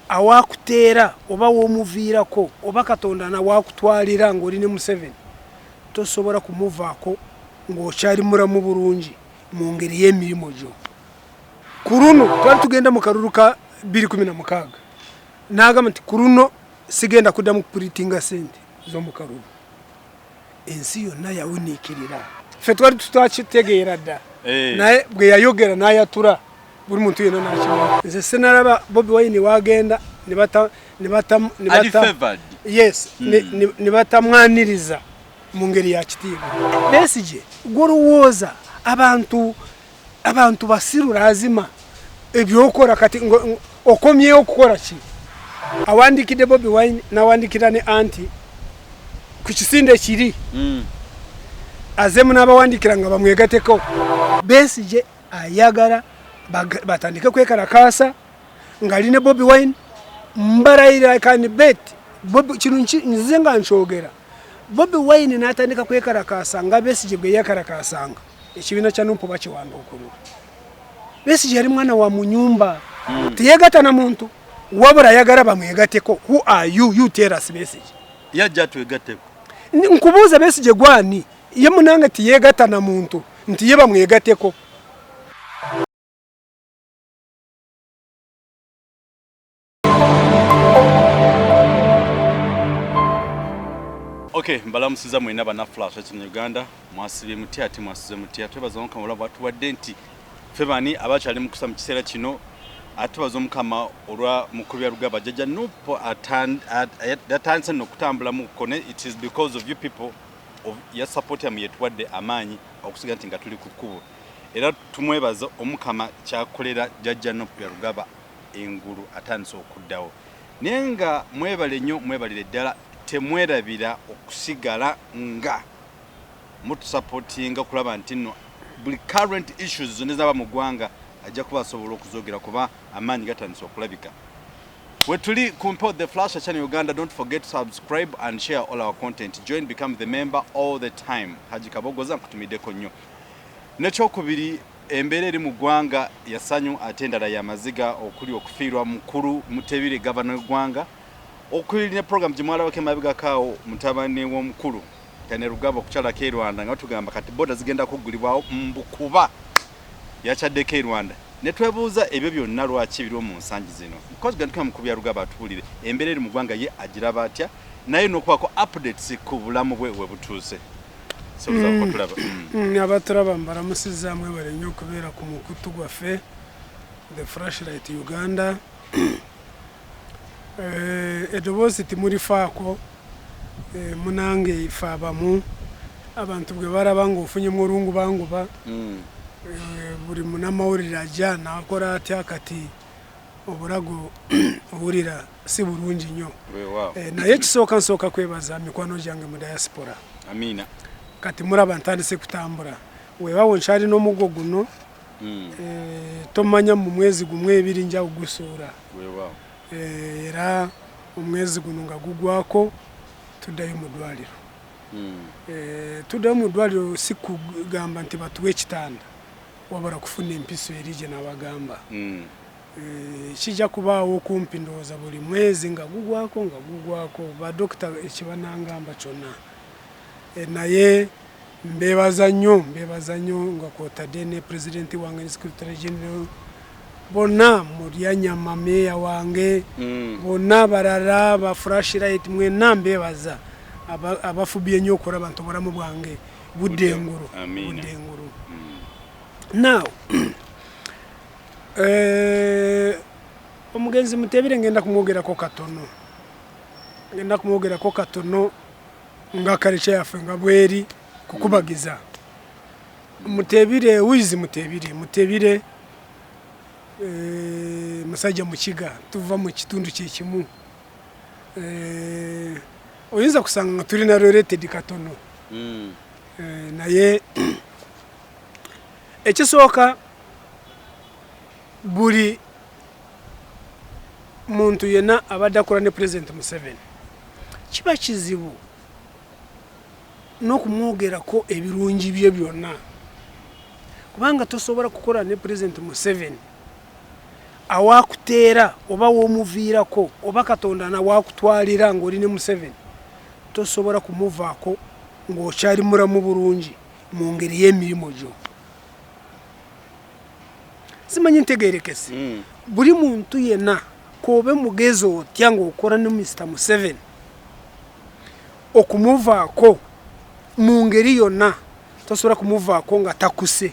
awakutera oba womuviirako oba Katonda na wakutwalira ng'oli ne Museveni tosobola kumuvaako ng'okyali mulamu bulungi mu ngeri y'emirimu gyo. Ku luno twali tugenda mu kalulu ka 2016 n'agamba nti ku luno sigenda kuddamu kupuritinga sente z'omu kalulu. Ensi yonna yawuniikirira. Ffe twali tutakitegeera dda naye bwe yayogera n'ayatula buli muntu yenna n'akimanya. Nze sinalaba Bobiwine wagenda ne batamwaniriza mu ngeri ya kitiibwa. Besigye gwolowooza abantu basiru lazima ebyokora kati okomyewo okukola ki? Awandikidde Bobiwine n'awandikira ne anti ku kisinde kiri azemu n'abawandikira nga bamwegateko. Besigye ayagala batandike kwekalakaasa ngali ne Bobiwine mbarayira kan bet kino nze nga nkyogera Bobiwine n'atandika kwekalakaasa nga Besigye bwe yakalakaasanga ekibiina kya NUP bakiwanduukulu. Besigye yali mwana wa munyumba tiyegata na muntu wabula yagala bamwegateko. Who are you? You tell us Besigye. Yajja twegateko. Nkubuuza Besigye gwani ye munanga tiyegata na muntu nti ye bamwegateko. Okay, mbala musiza mwina bana flash mu Uganda mwasibe muti ati mwasize muti atwebaza omukamula bwatu wadde nti febani abakyali mu kusama kiseera kino atubaza omukama olwa mukulu ya Rugaba Jajja NUP atandise n'okutambula mu kone. It is because of you people of your support ya yetwadde amaanyi okusiga nti nga tuli ku kkubo era tumwebaza omukama kyakolera Jajja NUP ya Rugaba engulu atandise okuddawo nenga mwebale nnyo mwebalire ddala temwerabira okusigala nga mutusupportinga kulaba nti no buli current issues zonna zaba mu ggwanga ajja kubasobola okuzogera kuba amaanyi gatandise okulabika. Wetuli kumpo the Flash channel Uganda. Don't forget to subscribe and share all our content. Join, become the member all the time. Haji Kabogoza nkutumideko nnyo. Nekyokubiri embeera eri mu ggwanga yasanyu atendala ya maziga okuli okufiirwa mukulu Mutebire governor w'eggwanga okuli ne program gimwalaba kemabiga kawo mutabani w'omukulu Kane Rugaba okukyalako e Rwanda nga tugamba kati boda zigenda kuggulibwawo mbukuba yakyaddeko e Rwanda. Netwebuuza ebyo byonna lwaki biriwo mu nsangi zino because gantuka mu kubya Rugaba atubulire embeera eri mu ggwanga ye agiraba atya naye n'okubako updates ku bulamu bwe butuuse. Abaturaba mbaramusizzamu ebale nnyo okubeera ku mukutu gwaffe the Flashlight Uganda. Eddoboozi timulifaako munange ife abamu abantu bwe baraba ng'ofunyemu olungu banguba buli munnamawulire ajja n'akola atya kati obulago owulira si bulungi nnyo naye ekisooka nsooka kwebaza mikwano gyange mu diaspora. Amina. Kati muraba ntandise kutambula weewawo nkyali n'omuggo guno tomanya mu mwezi gumu ebiri nja kugusuula era omwezi guno nga gugwako tuddayo mu ddwaliro. Tuddayo mu ddwaliro si kugamba nti batuwe ekitanda wabula kufuna empiso eri gye nabagamba. Kijja kubaawo okumpi ndowooza buli mwezi nga gugwako badokita ekibanangamba kyonna. Naye mbebaza nnyo nga kwotadde ne president wange ne secretary general bonna mulyanyama meya wange bonna balala ba Flashlight mwenna mbebaza abafubye nnyo okulaba nti obulamu bwange budde engulu. Now omugenzi Mutebire ngenda kumwogerako katono nga kalicha yaffe nga bweri kukubagiza. Mutebire wizi Mutebire musajja mukiga tuva mu kitundu kyekimu oyinza kusanga nga tulina related katono naye ekisooka buli muntu yenna abadde akola ne President Museveni kiba kizibu n'okumwogerako ebirungi bye byonna kubanga tosobola kukola ne President Museveni awakutera oba womuviirako oba Katonda na wakutwalira ng'oli ne Museveni tosobola kumuvaako ng'okyali mulamu bulungi mu ngeri y'emirimu gyo. Simanyi ntegeerekese. Buli muntu yenna kobe mugezi otya ng'okola ne Mr. Museveni okumuvaako mu ngeri yonna tosobola kumuvaako nga takuse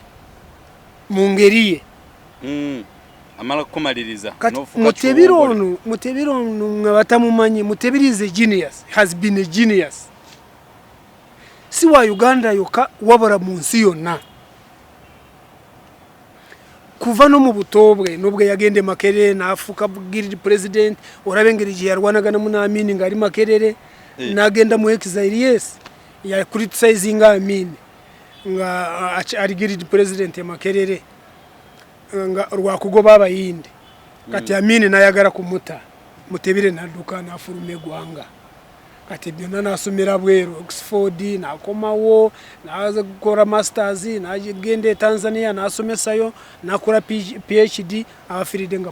mu ngeri ye. Amala kumaliriza Mutebiro ono nga batamumanyi. Mutebiri is a genius, has been a genius. Si wa Uganda yoka wabara mu nsi yonna. Kuva no mu butobwe nubwe yagende Makerere n'afuka bugiridi president orabengeri je yarwanagana mu Amini ngari Makerere nagenda mu exile. Yes, ya criticizing Amini nga ari giridi president ya Makerere nga Lwakugoba abayinde kati Amini nayagara kumuta Mutebire naduka nafurume gwanga kati byonna nasomera bweru Oxford nakomawo naza gukora masters nagende Tanzania nasomesayo nakora PhD awafiride nga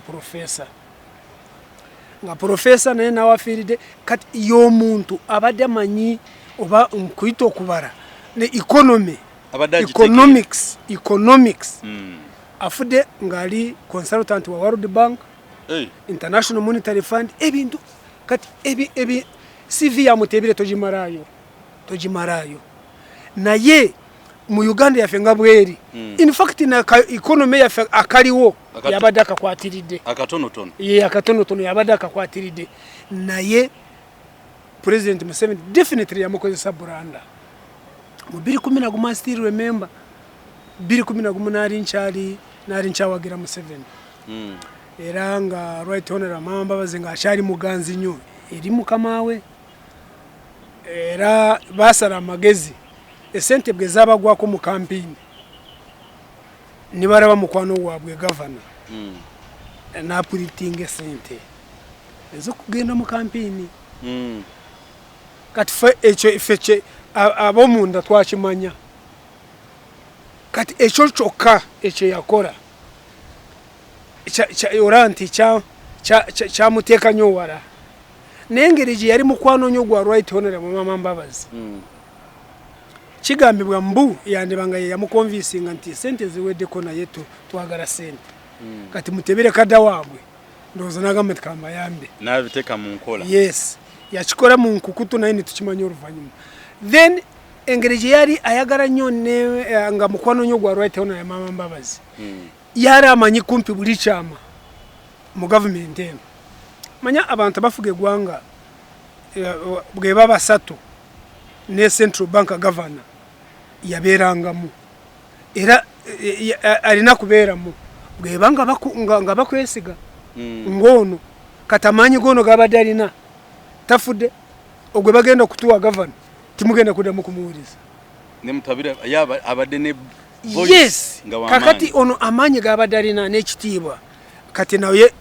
professor naye nawafiride kati yo muntu abadde manyi oba nkuito kubara ne economics afude ngali consultant wa World Bank, International Monetary Fund, ebintu kati ebi CV ya Mutebire tojimarayo naye mu Uganda yafe nga bweri. In fact na economy yafe akaliwo yabadaka kwatiride akatono yabadaka kwatiride naye President Museveni definitely yamukozesa Buranda mu 2010. Still remember 2010 nari nchawagira Museveni era nga right honorable Mamba bazenga ashari muganzi nyo eri mukamawe era basara magezi esente bwe zabagwako mu campaign nibaraba mukwano wabwe governor na puritinge sente ezo kugenda mu campaign kati feche abo munda twachimanya kati echo choka eche yakora cha oranti cha muteka nyowara nengereje yari mukwano nyo gwa right honorable Mama Mbabazi kigambibwa mbu yandebanga yamukonvinsinga nti sente ziwedde kona yetu twagala sente kati Mutebire kada wabwe ndoza nagamba tikamba yambe nabiteka mu nkola. Yes, yakikora mu nkukutu naye nitukimanyo oluvanyuma. Then engereje yari ayagara nyo ne nga mukwano nyo gwa right honorable Mama Mbabazi yari amanyi kumpi buli chama mu government eno. Manya abantu bafuge gwanga bwe baba satu ne Central Bank governor yaberangamu era alina kuberamu bwe banga nga bakwesiga ngono katamanyi gono gabadalina tafude ogwe bagenda kutuwa governor timugenda kudamu kumuwiriza ne Mutabire yaba abadde ne voice. Yes, kakati ono amanyi gabadalina n'ekitiibwa kati nawe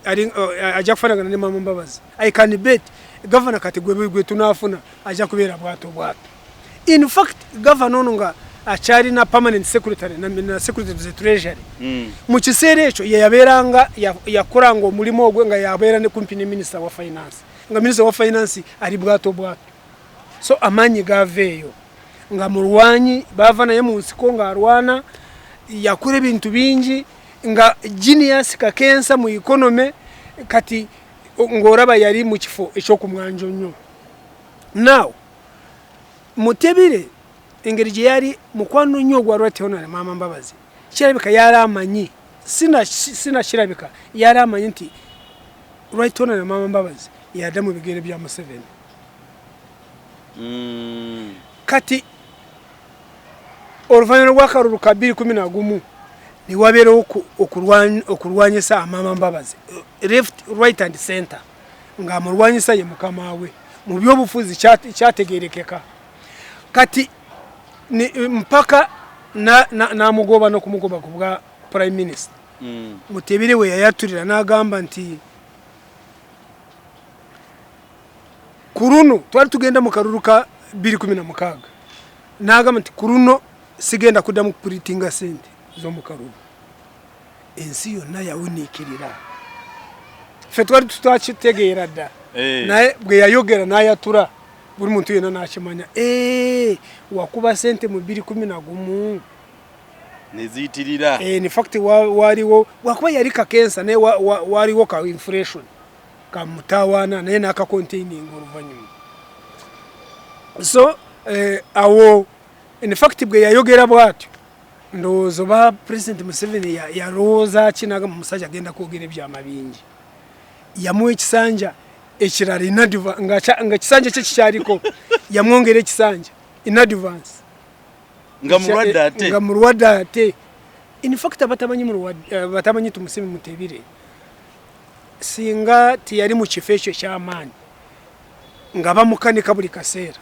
aja kufanagana ne Mama Mbabazi. I can bet governor kati gwe tunafuna aja kubera bwato. In fact governor ono nga achari na permanent secretary na secretary of the treasury mu kiseera ekyo yaberanga yakuranga omulimo ogwe nga yabera ne kumpi ne minister wa finance nga minister wa finance ali bwato so amanyi gaveyo nga mulwanyi bava naye mu nsiko nga arwana yakure bintu bingi nga genius kakensa mu economy kati ngoraba yari mu kifo ekyokumwanjo nnyo. Now Mutebire engeri gye yari mukwano nnyo gwa right honorable Mama Mbabazi kirabika yari amanyi sina kirabika yari amanyi nti right honorable Mama Mbabazi yadda mu bigere bya Museveni. Kati oluvanyuma rw'akalulu ka 2011 ni wabeerewo okulwanyisa Mama Mbabazi left right and center nga mulwanyisa ye mukama we mu byobufuzi kyategerekeka kati ni mpaka na mugoba no kumugoba kubwa prime minister Mutebire we yayaturira nagamba nti kuruno twali tugenda mu karuru ka 2016 nagamba nti kuruno sigenda kudamu puritinga sente zo mu karuru ensi yonna yawunikirira fe twari tutachitegeera dda naye bwe yayogera nayatura buli muntu yena nakimanya wakuba sente mu 2011 neziitirira in fact waliwo wakuba yali kakensa naye waliwo ka inflation ka mutawana naye naka containing oluvanyuma so awo in fact bwe yayogera bwatyo ndowooza ba President Museveni yalowooza kinaga mu musajja agenda kwogera ebyama bingi yamuwa ekisanja ekirala nga kisanja kye kikyaliko yamwongera ekisanja in advance nga mulwadde ate in fact batamanyi tumusemi Mutebire singa tiyali mu kifo ekyo ky'amaanyi nga bamukanika buli kaseera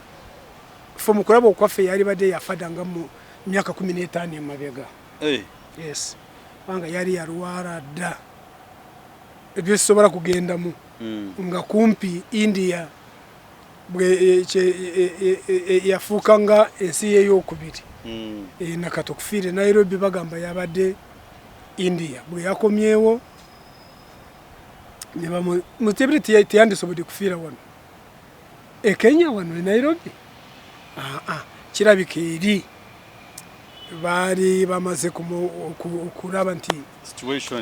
fo mukulaba okwaffe yali badde yafada nga mu myaka 15 emabega yes wanga yali yalwala dda ebyo sisobola kugendamu nga kumpi India bwe yafuuka nga ensi y'eyokubiri nakato kufiire Nairobi bagamba yabadde India bwe yakomyewo Mutebire tiyandisobodde kufiira wano Kenya wano Nairobi kirabika eri bali bamaze kulaba nti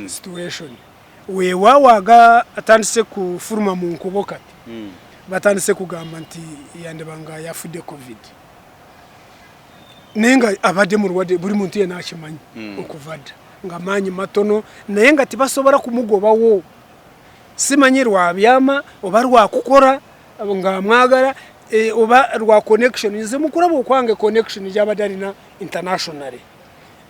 situation weewaawaga atandise kufuluma mu nkubo kati batandise kugamba nti yandebanga yafudde covid nenga abadde mu lwadde buli muntu yena akimanyi okuvadda nga maanyi matono naye nga tibasobola kumugobawo simanyi lwabyama oba lwakukora nga mwagala oba lwa connection nze mukulaba okwange connection gy'abadde alina internationally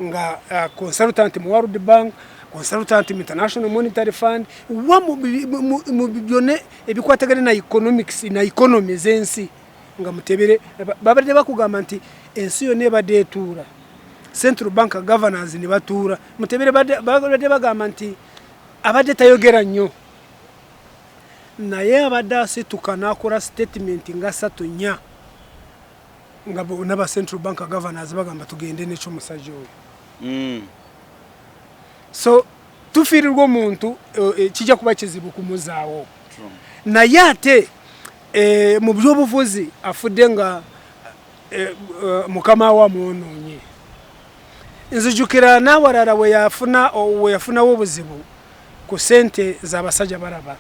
nga consultant mu World Bank consultant mu International Monetary Fund wa mu byone ebikwatagana na economics na economy zensi nga Mutebire babadde bakugamba nti ensi yonna ebadde etuula Central Bank governors ne batuula Mutebire babadde bagamba nti abadde tayogera nnyo naye abadde asituka n'akola statement nga 3 nga n'aba Central Bank governors bagamba tugende n'ekyo musajja oyo so tufiirirwa omuntu kijja kuba kizibu kumuzaawo naye ate mu byobufuzi afudde nga mukama wa mwonoonye nzijukira n'awalala we yafunawo obuzibu ku sente z'abasajja baraba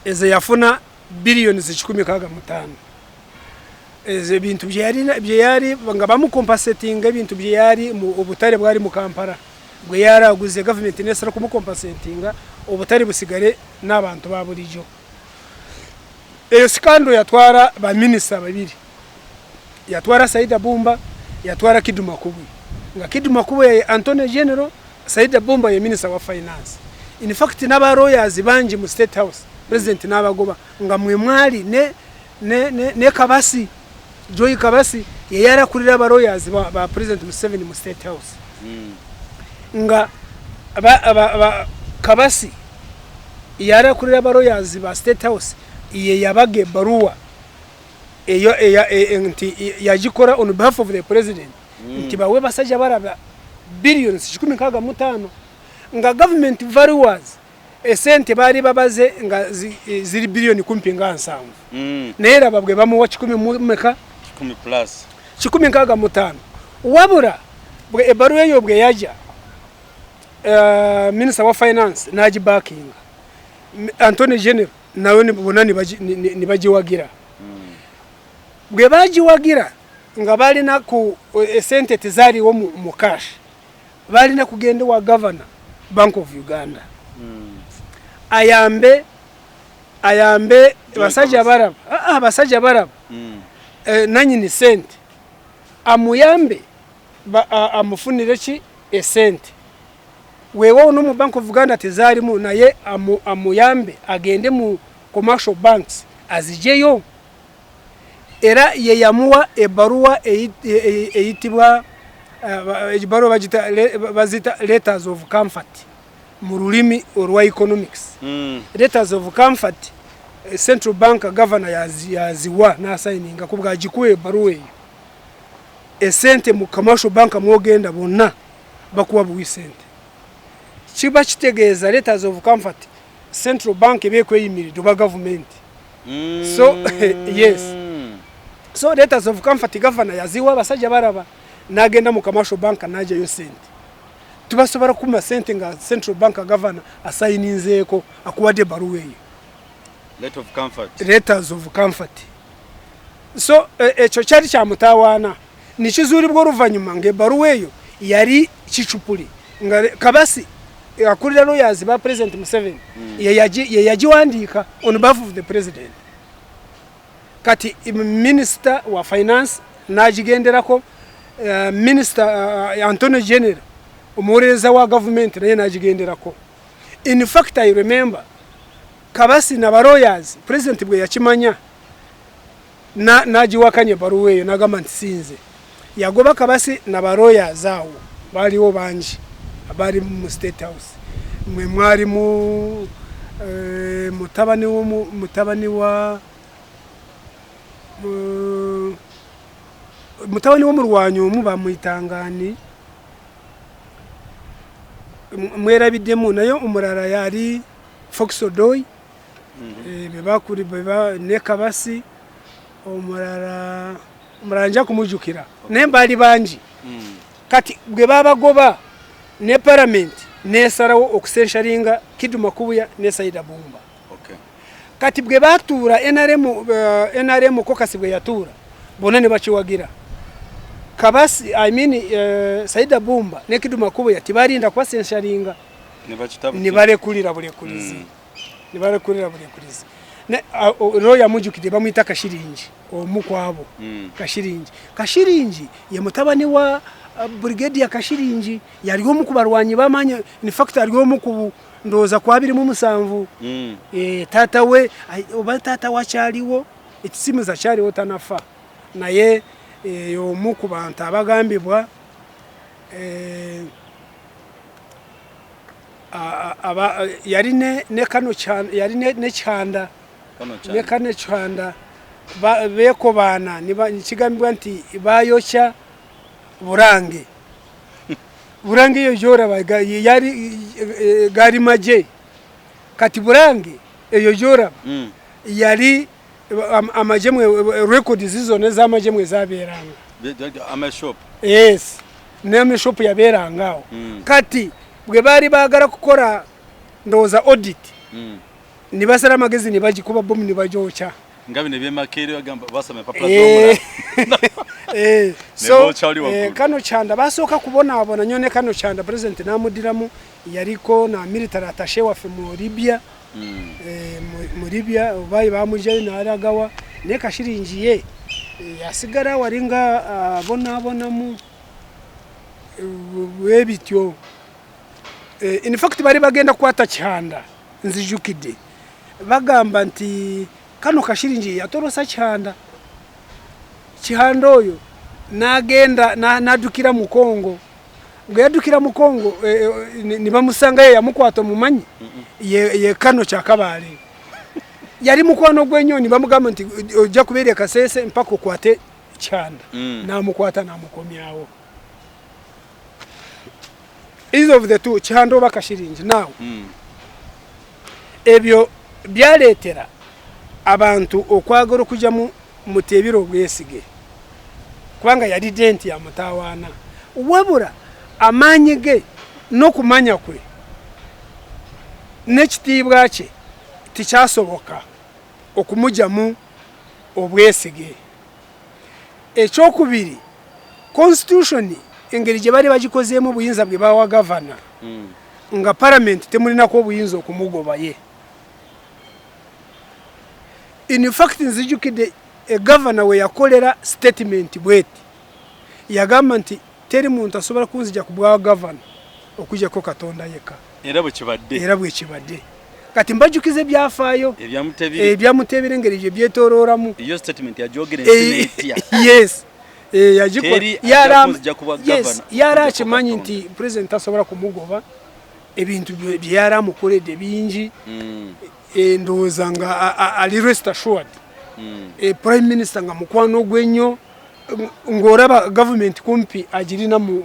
ezo yafuna billions 165 ezo ebintu bye yali nga bamukompensatinga ebintu bye yali obutale bwali mu Kampala bwe yaraguze government nesala kumukompensatinga obutale busigale n'abantu ba bulijjo eyo sikando yatwara ba minister babiri yatwara Saida Bumba yatwara Kiduma Kubwe nga Kiduma Kubwe ye Anthony General Saida Bumba ye minister wa finance in fact n'aba lawyers banji mu State House president n'abagoba nga mwe mwali ne Kabasi Joy Kabasi ye yarakulira aba lawyers ba president Museveni mu State House nga Kabasi yarakulira aba lawyers ba State House ye yabage baruwa eyo nti yagikora on behalf of the president nti bawe basajja baraba billions 165 nga government valuers esente bali babaze nga ziri billioni kumpi nga 7 naye babwe bamuwa 10 meka 10 plus 165 wabura bwe ebaruwa eyo bwe yaja minister wa finance naji backing Anthony General nawe ni bonani bajiwagira bwe bajiwagira nga bali na ku esente tezali wo mu cash bali na kugenda wa governor Bank of Uganda ayambe basajja baraba nanyi ni sente amuyambe amufunire ki esente wewo no mu Bank of Uganda tezalimu naye amuyambe agende mu commercial banks azijeyo era ye yamuwa ebaruwa eyitibwa ebaruwa bazita letters of comfort mu rulimi olwa economics letters of comfort Central Bank governor yaziwa na signinga kubwa agikuwe ebaruwa eyo esente mu commercial bank mwogenda bonna bakuwa buwi sente kiba kitegeeza letters of comfort central bank bekweyimiridde oba government. So yes, so letters of comfort governor yaziwa abasajja baraba nagenda mu commercial bank najeyo sente tubasobora kuma sente nga central bank governor asayininzeeko akuwadde baruwa eyo letters of comfort. So ekyo kyali kya mutawaana nikizuulibwa oluvannyuma ng'ebbaluwa eyo yali kicupuli nga Kabasi akulira lawyers ba President Museveni ye yagiwandiika on behalf of the president. Kati minister wa finance nagigenderako, minister Antonio General omuweereza wa government naye nagigenderako. In fact I remember Kabasi na lawyers president bwe yakimanya nagiwakanye baruwa eyo nagamba nti sinze yagoba Kabasi na lawyers awo baliwo bangi abali mu state house mwe mwali mu mutabani wo murwanyo mu bamuyitangani mwerabiddemu nayo umurara yali Fox Odoy bebakuri beba ne Kabasi umurara nja kumujukira ne mbali bangi kati bwe babagoba ne parliament ne sarawo okusensharinga Kiduma Kubuya ne Saida Bumba. Kati bwe batuura NRM kokasi bwe yatuura bona ne bakiwagira Kabasi Saida Bumba ne Kiduma Kubuya tibalinda kubasensharinga ne balekulira bulekulizi ne roya mujukide bamwita Kashiringi omukwabo Kashiringi ye mutabani wa brigadier Kashiringi yali omu ku balwanyi bamanye in fact ali omu ku ndoza kwa 27 tata we oba tata wakyaliwo ekisimu za kyaliwo tanafa naye omu ku bantu abagambibwa yali ne kano yali ne Kyanda ne kane Kyanda beko bana nikigambibwa nti bayokya Burange yo jora yari gari maje kati Burange eyo jora yari amajemwe records zizo neza amajemwe zaberanga amashop yes ne shop yaberangao kati bwe bari bagara kukora ndoza audit nibasara magezi nibagikuba bomu nibajocha ngabe ne byemakere bagamba basame papla zomura so kano Kyanda basoka kubona nyone kano Kyanda president namudiramu yariko na military attaché wa mu Libya mu Libya bayi bamuje na aragawa ne Kashiringi ye yasigara waringa bona mu webityo in fact bari bagenda kwata Kyanda nzijukide bagamba nti kano Kashiringi yatorosa Kyanda oyo nagenda nadukira mu Kongo bwedukira mu Kongo nibamusanga ye yamukwata mumanyi ye kano kyakabale yali mukwano gwenyoni bamugamba nti ojja kuberya Kasese mpaka okwate Kyanda namukwata namukomyawo is of the two Kyanda oba Kashiringi now ebyo byaletera abantu okwagala kujja mu mutebiro Besigye kubanga yali denti ya mutawaana wabura amanyi ge n'okumanya kwe n'ekitiibwa kye tikyasoboka okumujamu Obwesigye. Ekyokubiri constitution engeri gye bali bagikozeemu obuyinza bwe bawa governor nga parliament temulinako obuyinza okumugoba ye. In fact nzijukide governor we yakolera statement bweti yagamba nti teri muntu asobola kunzija ku bwa governor okujja ko Katonda yeka era bwe kibadde kati mbajukize byafaayo ebyamutebire engeri gye byetororamu iyo statement yajogere senate yes yajikora yara kimanyi nti president asobola kumugoba ebintu byara mukolede bingi ndoza nga ali rest assured prime minister nga mukwano gwenyo ngoraba government kumpi ajirina mu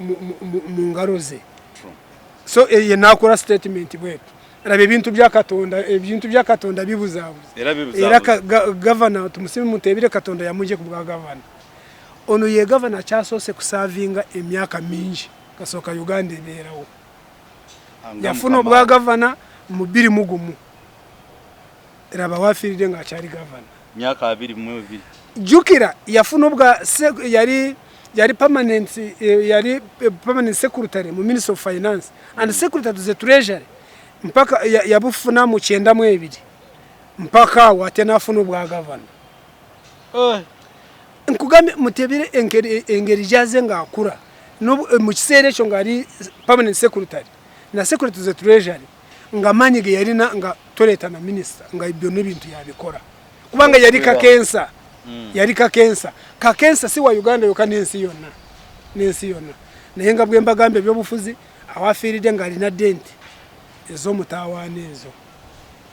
ngaroze so ye nakora statement bwetu arabe ebintu bya Katonda bibuzabuza era governor tumusime Mutebire Katonda yamuje ku bwa governor ono ye governor kyasose kusavinga emyaka mingi kasoka Uganda ebeerawo yafuna bwa governor mu 20 raba wafiride nga cyari governor myaka 22 jukira yafuna bwa yari permanent secretary mu Ministry of Finance and secretary to the treasury mpaka yabufuna mu 92 mpaka watena afuna bwa governor nkugambe Mutebire engeri jaze nga akura no mu kisere cyo ngari permanent secretary na secretary to the treasury nga manyige yarina nga toleta na minister nga ibyo n'ibintu yabikora kubanga yari kakensa kakensa si wa Uganda yokanensi yonna nayenga bwemba gambe byo bufuzi awafiride nga alina denti ezo mutawane ezo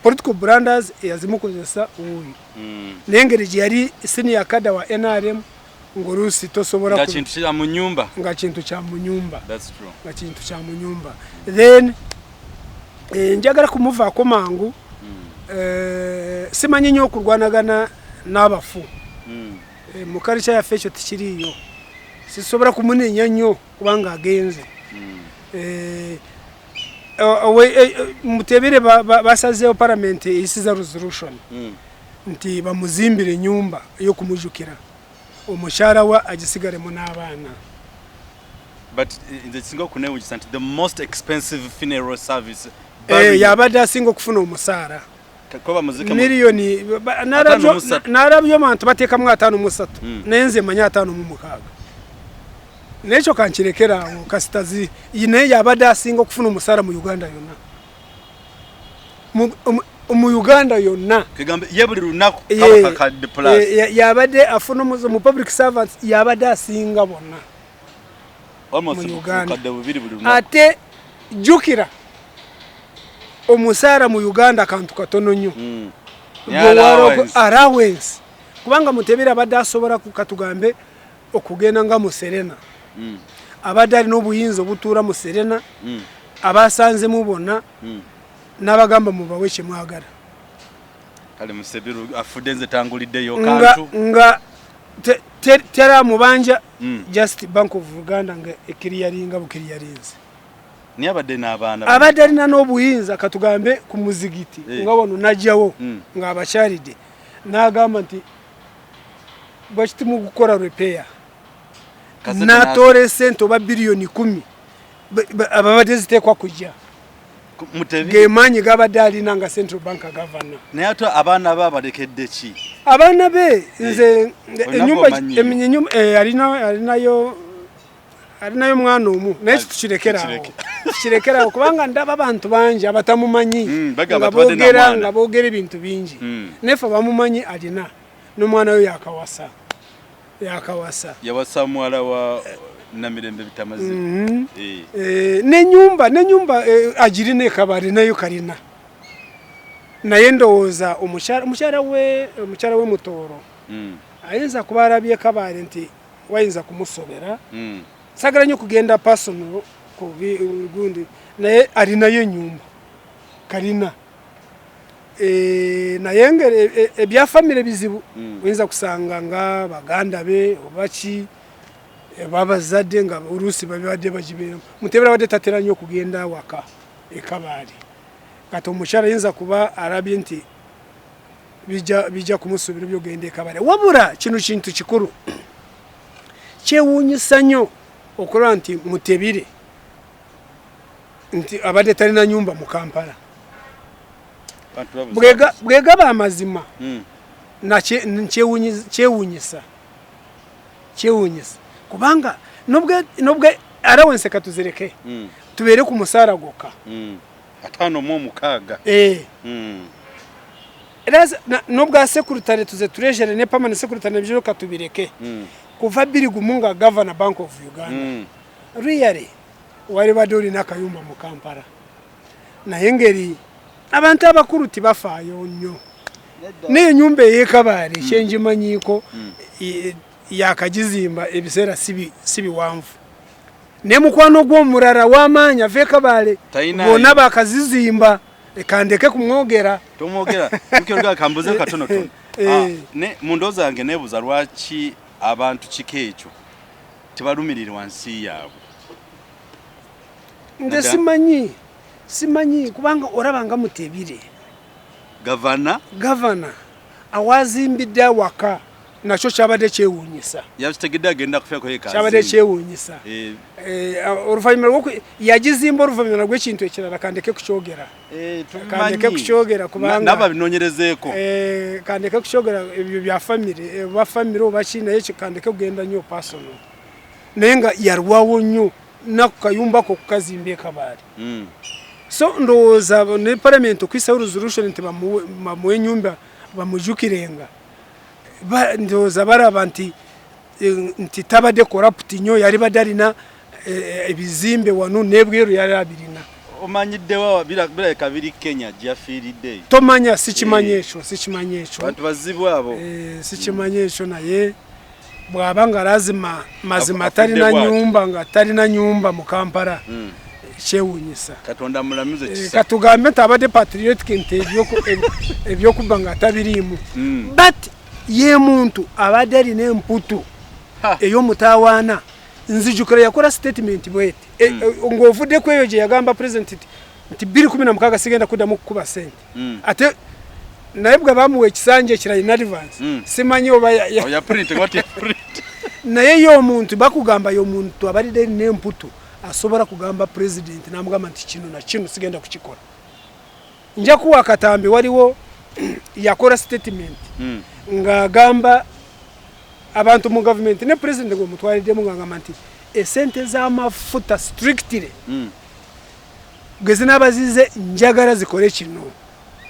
political branders yazimukozesa uyu nengeri yari senior kada wa NRM ngorusi tosobora nga kintu kya mu nyumba that's true nga kintu kya mu nyumba then njagala kumuva ko mangu simanyi nyo kurwanagana n'abafu mu karicha ya fecho tikiriyo sisobora kumunenya nyo kubanga agenze Mutebire basazeho parliament isiza resolution nti bamuzimbire nyumba yo kumujukira umushara wa agisigare mu n'abana. But in the single kunewe gisanti the most expensive funeral service yabada singo kufuna umusara kwa muzika miliyoni narabyo mantu bateka mu 5 nenze manya 5 mu mukaga necho kankirekera kasitazi ine yabada singo kufuna umusara mu Uganda yonna mu Uganda yonna kigambe yebuli runako kaka de plus yabade afuna mu public servants yabada singa bonna almost mukadde bubiri buli runako ate jukira omusara mu Uganda kantu katono nnyo allowance kubanga Mutebire abadde asobola kukatugambe okugenda nga mu Serena abadde alina obuyinza obutuura mu Serena abasanze mubona n'abagamba mubawe kyemwagala kale Musebiru afudenze tanguliddeyo kantu nga tera mubanja just Bank of Uganda nga ekiriyaringa bukiriyarinze ni abadde n'abaana abadde alina n'obuyinza katugambe ku muzigiti nga wano najjawo nga abacharide n'agamba nti bwakiti mu gukora repair natore sente oba biliyoni 10 ababadde zitekwa kujja Mutebire gemanyi gabadde alina nga Central Bank governor naye ato abaana babadekedde ki abaana be nze enyumba alinayo mwana omu naye tukirekera kubanga ndaba abantu bangi abatamumanyi nga boogera ebintu bingi nefe bamumanyi alina n'omwana we yakawasa yawasa mwala wa Namirembe bitamazi nenyumba agirine kabari nayo kalina naye ndowooza omukyala we Mutoro ayinza kuba arabye kabari nti wayinza kumusobera sagala nyo kugenda personal ku gundi naye alinayo nyumba kalina naye ngere ebya family bizibu oyinza kusanga nga baganda be obaki babazadde nga urusi babadde bajibe Mutebire abadde tatera nyo kugenda waka ekabari kati omukyala yinza kuba arabye nti bija kumusubira byo gende ekabari wabura kintu kikuru kyewunyisa nnyo okulwa nti Mutebire nti abadde talina nyumba mu Kampala bwegaba amazima na kyewunyisa kubanga nobwe allowance katuzireke tubere ku musara goka 5 nobwa secretary to the treasury ne permanent secretary nebyo katubireke kuva biri gumunga governor Bank of Uganda really wali badoli nakayumba mu Kampala na yengeri abantu abakuru tibafaayo nnyo ne nyumba yekabari kyenjimanyiko yakagizimba ebisera sibi wanvu ne mukwano gw'omurara wamanya vekabale bona bakazizimba kandeke kumwogera tumwogera ukiruga kambuze katono tono ne mundoza yange nebuza Lwakyi abantu kikecho tibalumirira wansi yabo nde simanyi kubanga orabanga mutebire governor awazimbidde waka nacho cyabade cyewunyisa yabitegedde agenda kufya ko yeka cyabade cyewunyisa uruvanyuma rwo yagizimbo ruvanyuma rwo kintu ekirara kandeke kucyogera kandeke kucyogera kubanga naba binonyerezeko kandeke kucyogera ibyo bya family obakina yeche kandeke kugenda nyo personal nenga yarwawo nyo nakayumba ko kukazimbe kabari so ndoza ne parliament kwisa resolution ntibamuwe nyumba bamujukirenga ndoza barabanti ntitabade corrupt nyo yari badarina ebizimbe wanu nebweru yari abirina omanyidde wa bila kabiri Kenya jafiride tomanya sichimanyesho bantu bazibwa abo sichimanyesho naye bwabanga lazima mazima tari na nyumba nga tari na nyumba mu Kampala chewunyisa katonda mulamuze kisa katugambe tabade patriotic interview ebyo kubanga tabirimu but ye muntu abadari ne mputu eyo mutawana nzijukira yakora statement bwete ngovude kweyoje yagamba president nti 2016 sigenda kudamu kuba sente ate naibwa bamuwe kisanje kira in advance simanyi oba ya print what print naye yo muntu bakugamba yo muntu abalide ne mputu asobora kugamba president namugamba nti kino na kino sigenda kukikora nja kuwa katambi waliwo yakora statement ngagamba abantu mu government ne president ngo mutwalide mu ngamba nti esente za mafuta strictly gezina bazize njagara zikore kino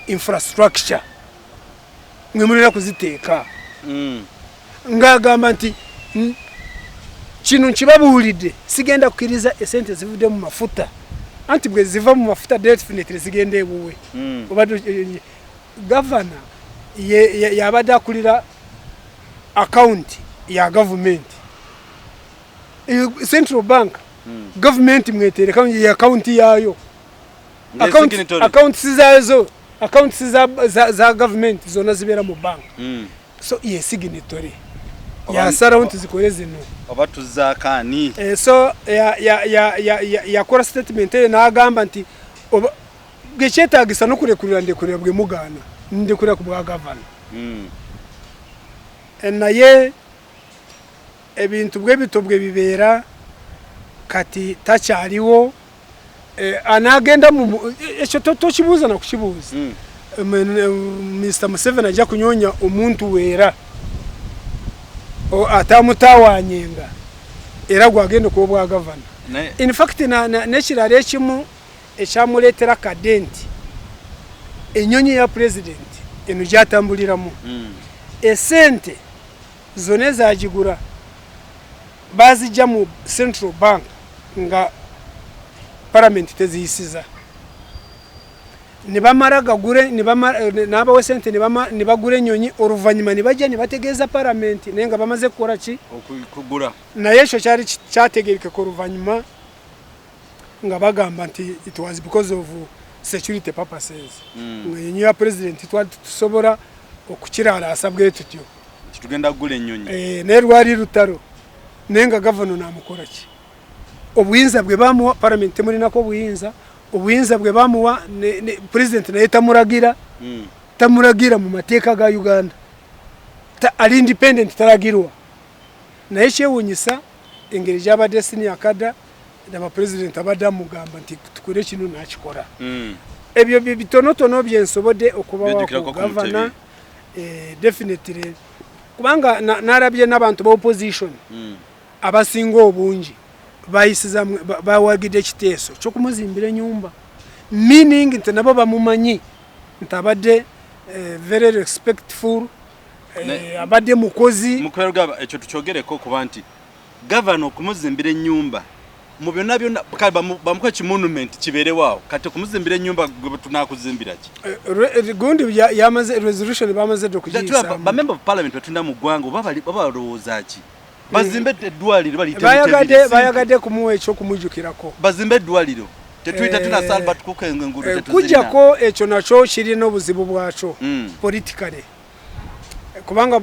infrastructure mwemurira kuziteka ngagamba nti kino kibabulide sigenda kukiriza esente zivude mu mafuta anti bwe ziva mu mafuta definitely zigende ebuwe obado governor yabada kulira account ya government central bank government mwetereka ya account yayo account sizazo account za government zona zibera mu bank so ye signatory ya sarawunti zikoreze no abatuza kani so ya kora statement na agamba nti gecheta gisa no kurekurira ndekurira bwe mugana ndekurira kubwa governor naye ebintu bwe bitobwe bibera kati tacyariwo anagenda mu echo to kibuza na kukibuza Mr. Museveni ajja kunyonya omuntu wera atamutawanyenga era gwagenda ko bwa governor in fact na kirare kimu ekyamuletera kadenti enyonyi ya president eno jatambuliramu esente zone zagigura bazijja mu central bank nga parliament teziyisiza nibamara gagure naba wesente nibagure nyonyi oruvanyuma nibajja nibategeza parliament nenga bamaze kukora ki okugura na yesho cyari cyategereka ko ruvanyuma nga bagamba nti it was because of security purposes nyonyi ya president tusobora okukirara asabwe tutyo tugenda gule nyonyi ne rwari rutaro nenga governor namukora ki obuyinza bwe bamuwa parliament muri nako obuyinza bwe bamuwa president naye tamuragira mu mateka ga Uganda ali independent taragirwa naye cyewunyisa engeri jaba destiny akada ndaba president abada mugamba nti tukure kinu nakikora ebyo bitonotono byensobode okuba wa governor definitely kubanga narabye nabantu ba opposition abasinga obungi bayisiza bawagide kiteso cyo kumuzimbira nyumba meaning nti nabo bamumanyi ntabade very respectful abade mukozi mukwerwa ekyo tuchogereko kubanti governor kumuzimbira nyumba mu byonna byonna bamuko ki monument kibere wao kati kumuzimbira nyumba tunakuzimbira ki gundi yamaze resolution bamaze dokujisa ba member of parliament batunda mu gwango babalowooza ki bazimbe edwaliro bali bayagade kumuwe ekyo kumujukirako bazimbe edwaliro tetuita tuna salba tukukenga ngudu tetuzina kujako echo nacho kiri no buzibu bwacho politically kubanga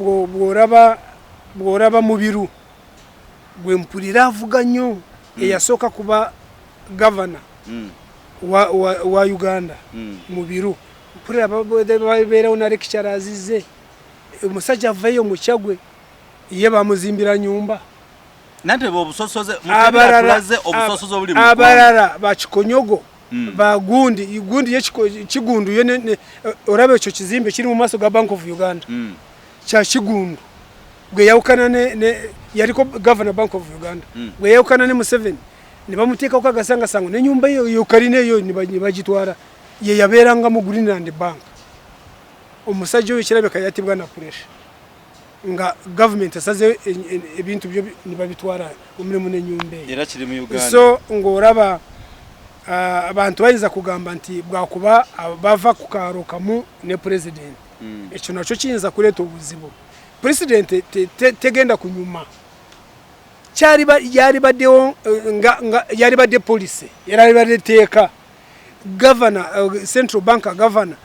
bworaba mubiru gwempulira avuga nnyo eyasoka kuba governor wa Uganda mubiru mpulira babera una lecture azize umusajja avayo mukyagwe ye bamuzimbira nyumba nante bobusosoze mutebiraze obusosoze buli mu abarara bachikonyogo bagundi igundi yechigundu yene orabe cyo kizimbe kiri mu maso ga Bank of Uganda cha kigundu gwe yawukana ne yariko governor Bank of Uganda gwe yawukana ne Museveni ne bamuteka ukagasanga sango ne nyumba yo karine yo nibagitwara ye yaberanga mu Greenland Bank omusajja w'ikirabeka yatibwa na pressure nga government asaze ebintu byo nibabitwara umurimo ne nyumba era kiri mu Uganda so ngoraba abantu bayiza kugamba nti bwakuba bava kukaroka mu ne president echo nacho kinza kuleta obuzibu president tegenda kunyuma yari badeo yari bade police yari bade teka governor central bank governor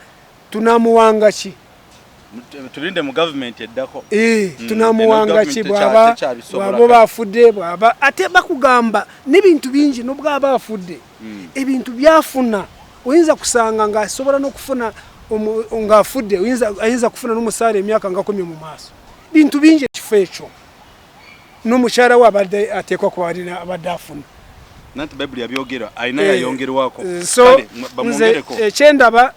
tunamuwanga ki tulinde mu government eddako tunamuwanga ki bwaba bafudde bwaba ate bakugamba n'ebintu bingi no bwaba afudde ebintu byafuna oyinza kusanga nga asobola no kufuna nga afudde oyinza kufuna n'omusale emyaka nga 10 mu maaso bintu bingi kifecho no mushara wabadde atekwa kwa alina abadafuna nanti bible yabyogera aina yayongerwako so chendaba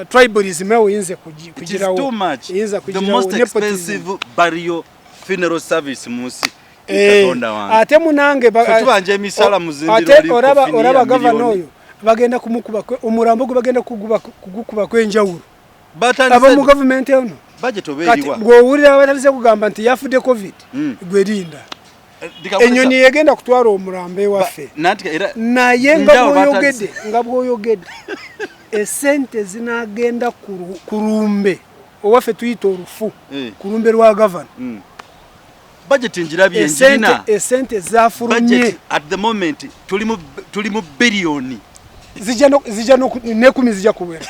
tribalism oyinze kugirawo yinza kugirawo the most expensive burial funeral service musi ikatonda wange ate munange tubanje emisala muzimbiro ate oraba governor oyo bagenda kumukuba umurambo bagenda kugukuba kwenjawulo aba mu government yono budget oberiwa gwourira abatalize kugamba nti yafude covid gwerinda enyoni yegenda kutwara omurambe waffe naye nga bwoyogedde esente zinagenda kurumbe owaffe tuyita orufu kurumbe rwa governor budget njira byenjina esente zafurumye at the moment tuli mu billion zijja no nekumi zijja kuwera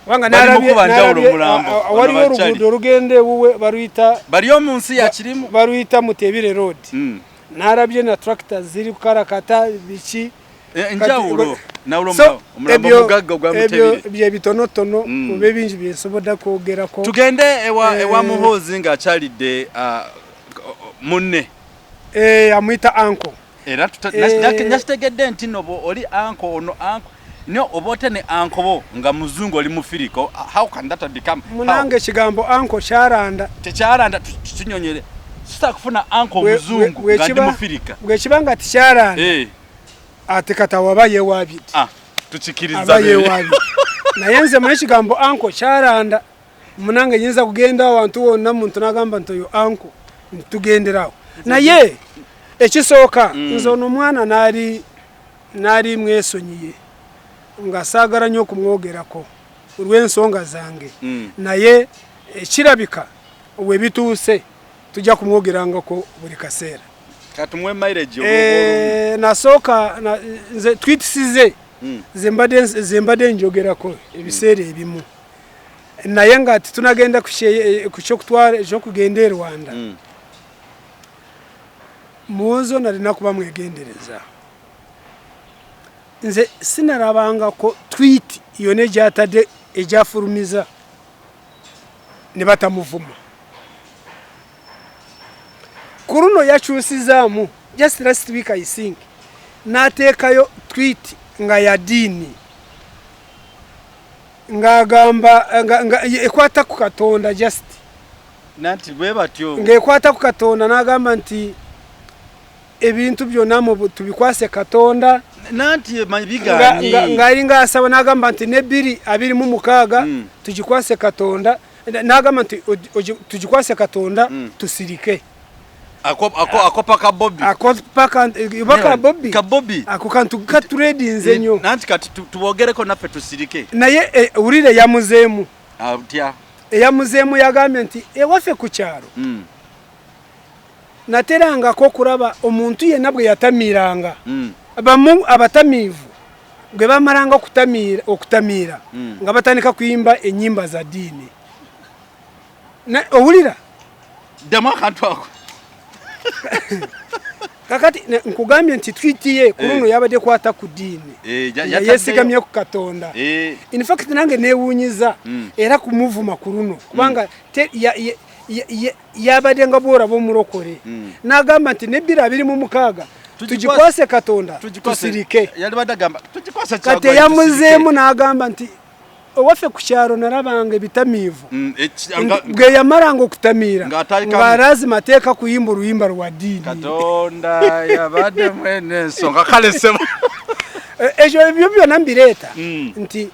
wanga narabye waliwo orugudo rugende wuwe baruyita bariyo munsi ya kirimu baruyita Mutebire road narabye na tractors ziri kukarakata bichi njawulo nawulomba omulambo mugagga gwa Mutebire bye bitonotono ube bingi byesoboda kwogerako tugende ewa muhozi nga chalide munne amwita anko era nasitegedde nti nobo oli anko ono anko no obote ne anko nga muzungu oli mufiriko how can that become munange kigambo anko charanda techaranda tunyonyere sita kufuna anko muzungu nga ndi mufirika gwe kibanga ticharanda ate kata wabaye wabi tuchikiriza abaye wabi nayenze mu kigambo anko charanda munange yinza kugenda abantu wonna muntu nagamba ntoyo anko tugenderawo naye ekisoka nzono mwana nari mwesonyiye nga sagara nyo kumwogerako urwensonga zange naye kirabika we bituse tujja kumwogerangako buri kasera katumwe mileage nasoka nze tweetsize zembade njogerako ebisere ebimu naye nga tunagenda kucyo kutwara ejo kugenda e Rwanda muzo nalina kuba mwegendereza nze sinarabanga ko tweet yone jatade ejafurumiza ne batamuvuma kuruno yachusizamu just last week I think natekayo tweet nga ya dini nga gamba nga ekwata ku Katonda just nanti bwe batyo nga ekwata ku Katonda nagamba nti ebintu byonamo tubikwase Katonda nanti mabiganye ngari ngasaba nagamba nti ne 226 tugikwase Katonda nagamba nti tugikwase Katonda tusirike akopaka Bobby ibaka Bobby kabobi akokantu katredinze nyo nanti kati tubogereko nafe tusirike naye urire yamuzemu atya yamuzemu yagambye nti ewafe ku cyaro nateranga ko kuraba omuntu ye nabwe yatamiranga abamu abatamivu gwe bamaranga okutamira nga batandika kuyimba enyimba za dini owulira dama akantu ako kakati nkugambye nti twitiye kuno yabadde kwata ku dini yesigamye ku Katonda in fact nange newunyiza era kumuvuma kuno kubanga yabadde nga bwora bomurokore nagamba nti nebira biri mu mukaga tujikwase Katonda tusirike yali badagamba tujikwase kati yamuzeemu nagamba nti owafe ku kyaro narabanga ebitamiivu bwe yamaranga okutamira nga lazima ateeka kuyimba oluyimba lwa dini Katonda yabadde mwene ensonga kale sema ekyo ebyo byonna mbireeta nti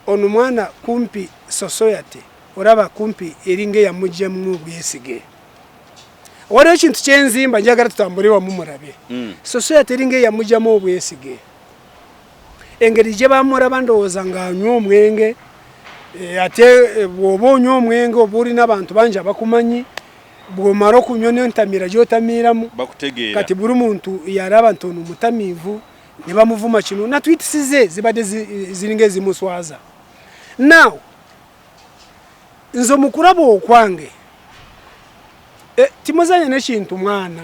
ono mwana kumpi society oraba kumpi eringa eyamuggyemu Besigye waliwo ekintu kyenzimba njagala tutambule wamu murabe society eringa eyamuggyemu Besigye engeri gye bamuraba ndowooza ng'anywa omwenge ate bw'oba onywa omwenge oba olina abantu bangi abakumanyi bw'omala okunywa n'entamira gy'otamiiramu kati buli muntu yaraba nti ono mutamiivu ne bamuvuma kino natwitisize zibadde ziringa ezimuswaza now nze mukulaba okwange timuzanya n'ekintu mwana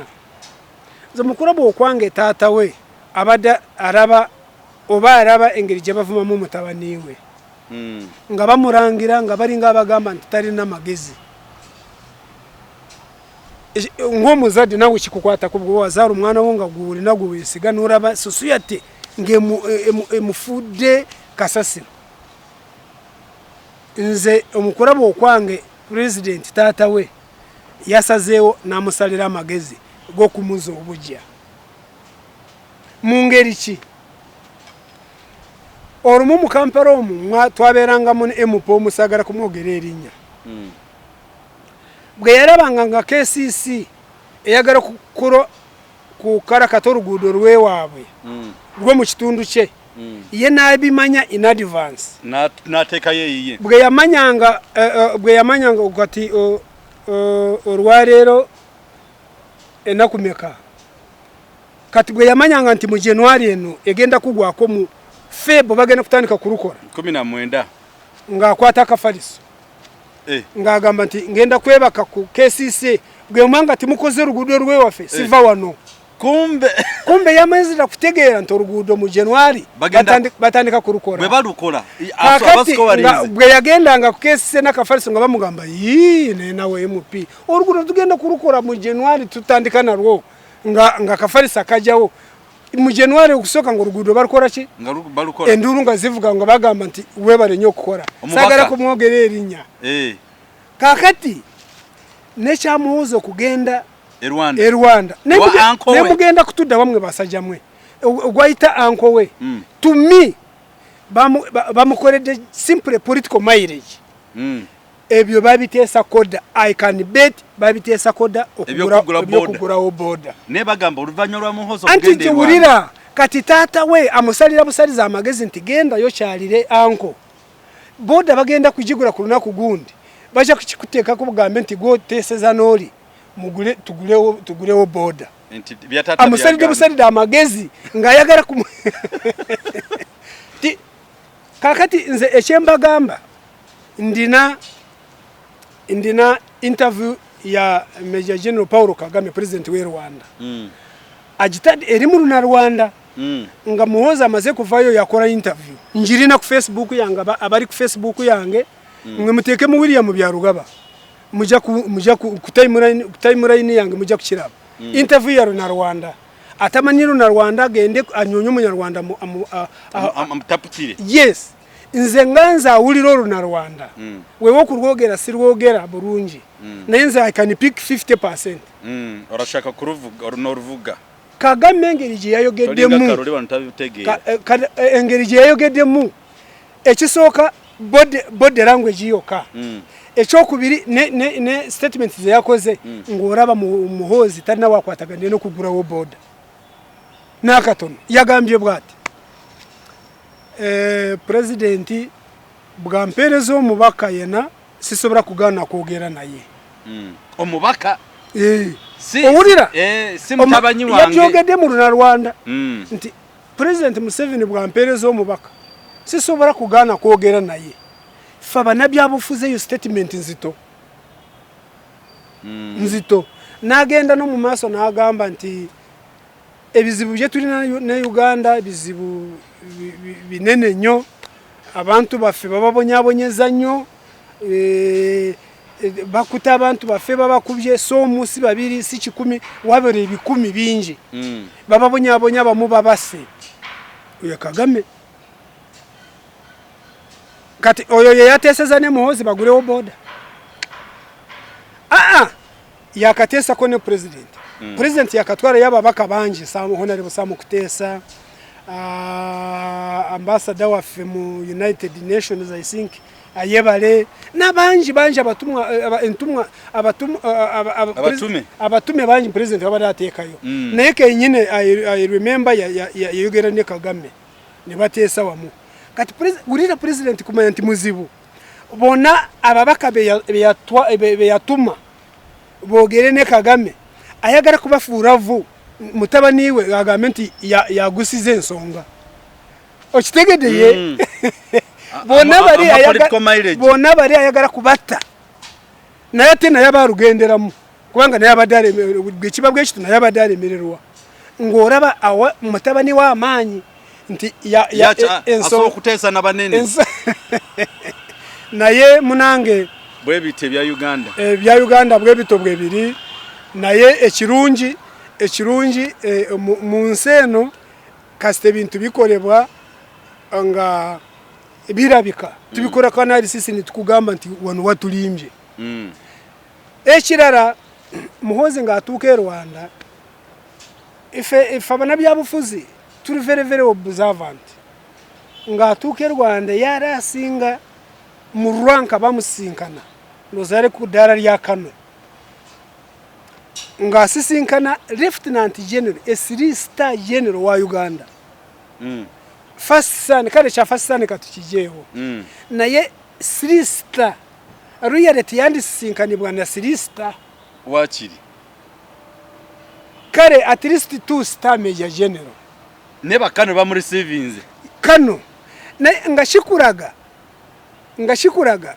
nze mukulaba okwange taata we abadde araba engeri gye bavumamu mutabani we nga bamurangira nga balinga abagamba nti talina magezi ng'omuzadde nawe kikukwata ku bwe wazaala omwana wo nga gwolina gwe weesiga n'olaba society ng'emufudde kasasiro nze omukulaba okwange pulezidenti taata we yasazeewo n'amusalira amagezi g'okumuza obujja mu ngeri ki olumu mu Kampala omwo twabeerangamu ne MUP omusagala kumwogera erinnya bwe yarabanga nga KCC eyagala kukarakata oluguudo lw'ewaabwe lwe mu kitundu kye ye n'abimanya in advance n'ateekayo eyiye bwe yamanyanga kati olwaleero ennaku meka kati bwe yamanyanga nti mu January eno egenda kugwako mu Febo bagenda kutandika kurukola 19 ng'akwata akafaliso ng'agamba nti ngenda kwebaka ku KCC bwe mwanga timukoze oluguudo lw'ewaffe siva wano kumbe yamazira kutegeera nti oluguudo mu January batandika kurukola bwe balukola bwe yagendanga ku KCC n'akafaliso nga bamugamba nawe MUP oluguudo tugenda kurukola mu January tutandika nalwo nga kafaliso akajjawo mu January okusoka ngo oluguudo balukola ki enduru nga zivuga nga bagamba nti webale nnyo okukola sagala kumwogera erinnya kakati nekyamuwuza okugenda e Rwanda nemugenda kutudda bamwe basajja mwe ogwayita anko we to me bamukoledde simple political mileage ebyo babiteesa koda I can bet babiteesa koda okugulawo boda ne bagamba oluvanywa lwa muhozo kugenda anti kiwulira kati taata we amusalira busaliza amagezi nti genda yo kyalire anko boda bagenda kujigula ku lunaku gundi baja kukikuteekako bugambe nti gwoteeseza n'oli mugule tugulewo boda amusalidde busalidde amagezi ng'ayagala kakati nze ekyembagamba ndina interview ya Major General Paul Kagame president we Rwanda agitadi eri mu Rwanda nga muhoza amaze kuvayo yakola interview njirina ku Facebook yange abari ku Facebook yange mwe muteke mu William Byarugaba muja ku timeline yange muja kukiraba interview ya Rwanda atamanyiru na Rwanda gende anyonyo mu Rwanda amtapukire yes nze nganza awulira na Rwanda wewe okurwogera sirwogera burungi nenze I can pick 50% orashaka kuruvuga oruvuga Kagame engeri gye yayogeddemu engeri gye yayogeddemu ekisooka body language yoka ekyokubiri ne statements ze yakoze ng'oraba muhozi talina wakwataganye n'okugulawo boda n'akatono yagambye bwati presidenti bwampeereza omubaka yena sisobora kugaana kwogera naye omubaka owulira si mutabanyi wange yabyogedde mu Rwanda nti President Museveni bwamperezo omubaka sisobora kugana kwogera naye faba nabyabufuze yo statement nzito nagenda no mu maso nagamba nti ebizibu bye tuli na Uganda bizibu binene nnyo abantu baffe bababonyabonyeza nnyo bakuta abantu baffe babakubye so musi babiri si 10 wabere 10 bingi bababonyabonya bamu babase uya Kagame kati oyo yateseza ne Muhoozi bagurewo boda yakatesa ko ne president president yakatwara yababaka banji samu honorable samu kutesa ambassador wa mu United Nations I think ayebale nabanji banje abatume banji president abadatekayo neke nyine I remember ya yogera ne Kagame ne batesa wamu kati gurira president kumanya nti muzibu bona ababaka be yatuma bogere ne Kagame ayagara kubafuravu mutabaniwe agamenti yagusize ensonga okitegedeye bona bari ayagara kubata naye tena yabarugenderamu kubanga naye abadare bwekibabwe ekitu naye abadare mererwa ngoraba awa mutabani wa amanyi nti enso kutesa nabanene naye munange bwebite bya Uganda bwebito bwebiri naye ekirungi mu nseno kasite bintu bikolebwa nga birabika tubikora kanali sisi nitukugamba nti wano watulimbye ekirara Muhoozi ngatuke Rwanda ife abana byabufuzi turi very observant ngatuke Rwanda yarasinga mu Rwanka bamusinkana nozare ku dara lya Kano ngasisinkana Lieutenant General a 3-star general wa Uganda first son kale cha first son katukijeho naye 3-star royalty yandisinkani na 3-star wakiri kare at least 2-star major general neba Kano ba muri receivings Kano na ngashikuraga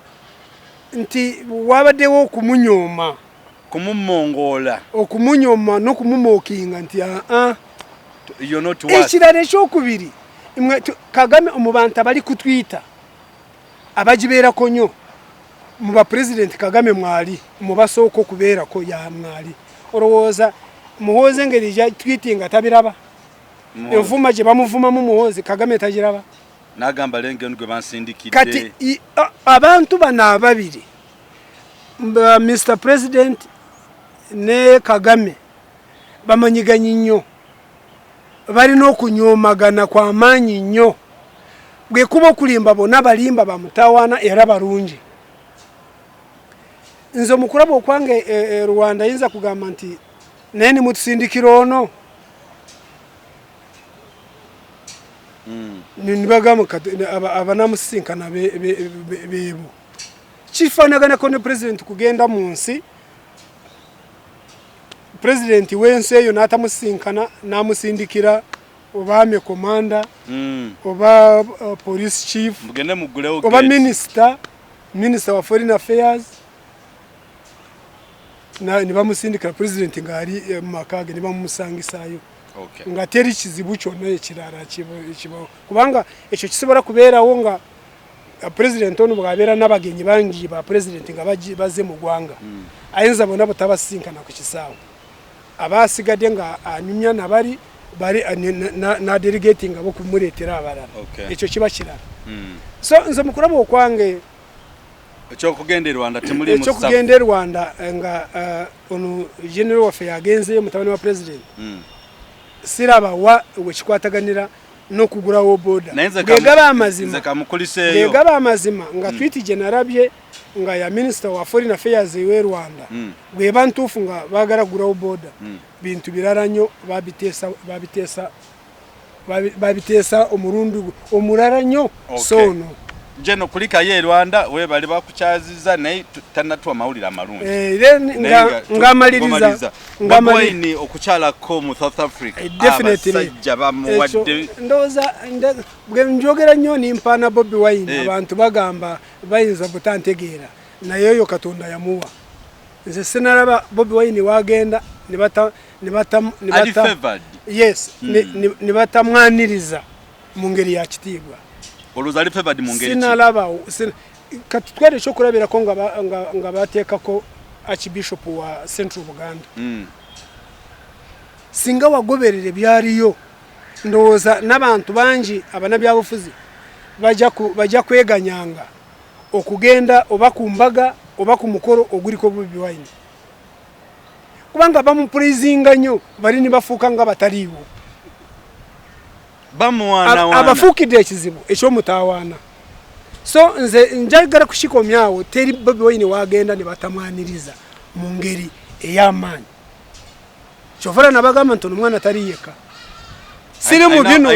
nti wabadewo kumunyoma kumumongola okumunyoma no kumumokinga nti you're not what ekirare cyokubiri imwe Kagame umubanta bari kutwita abajibera konyo muba president Kagame mwali mubasoko kubera ko ya mwali orowoza Muhoozi ngerija tweetinga tabiraba evuma je bamuvuma mu Muhoozi Kagame tajiraba nagamba lenge ndwe bansindikide kati abantu bana babiri Mr President ne Kagame bamanyiganye nnyo bari no kunyomagana kwa manyi nnyo bwe kuba kulimba bona balimba bamutawana era barungi nzo mukurabo okwange Rwanda yinza kugamba nti neni mutusindikiro ono nibagamo abanamusinkana bebo chifanagana ko ne president kugenda munsi president wense yo natamusinkana namusindikira obame commander oba police chief mugende mugulewo oba minister wa foreign affairs na nibamusindikira president ngari makage nibamusangisayo ngateri kizibu cyone ekirara kibo kubanga echo kisibora kubera wonga president onu bwabera nabagenyi bangi ba president ngabaji baze mu gwanga ayinza bona butabasinkana ku kisawo abasigade nga anyumya nabari bari na delegating abo kumuretera abarara echo kiba kirara so nze mukurabo okwange echo kugende Rwanda temuli musa echo kugende Rwanda nga onu general wa yagenze mutabani wa president siraba wa wekikwataganira no kugura wo boda ngegaba amazima nga twiti generabye nga ya minister wa foreign affairs we Rwanda gwe bantufu nga bagara gura wo boda bintu biraranyo babitesa omurundu omuraranyo sono jeno kulika ye Rwanda we bali bakuchaziza naye tanatwa mawulira amalungi ngamaliriza Bobiwine okuchala ko mu South Africa definitely bamuwadde ndoza bwe njogera nnyo nimpana Bobiwine abantu bagamba bayinza butantegeera naye yo Katonda yamuwa nze sinalaba Bobiwine wagenda nibata yes nibatamwaniriza mu ngeri ya kitiibwa oluzali favored mu ngeri sinalaba kati twere cyo kurabira ko nga batekako Archbishop wa Central Buganda singa wagoberere byariyo ndoza n'abantu banji abanabyabufuzi bajja kweganyanga okugenda oba kumbaga oba ku mukoro oguriko Bobiwine kubanga bamuprezinga nnyo bali ni bafuuka nga bataliiwo bamuwana abafukidde ekizibu ekyo mutawaana so nze njagala kushikomyawo teri Bobiwine wagenda ne batamwaniriza mu ngeri ey'amaanyi kyovula nabagamba nti omwana taliyeka siri mu bino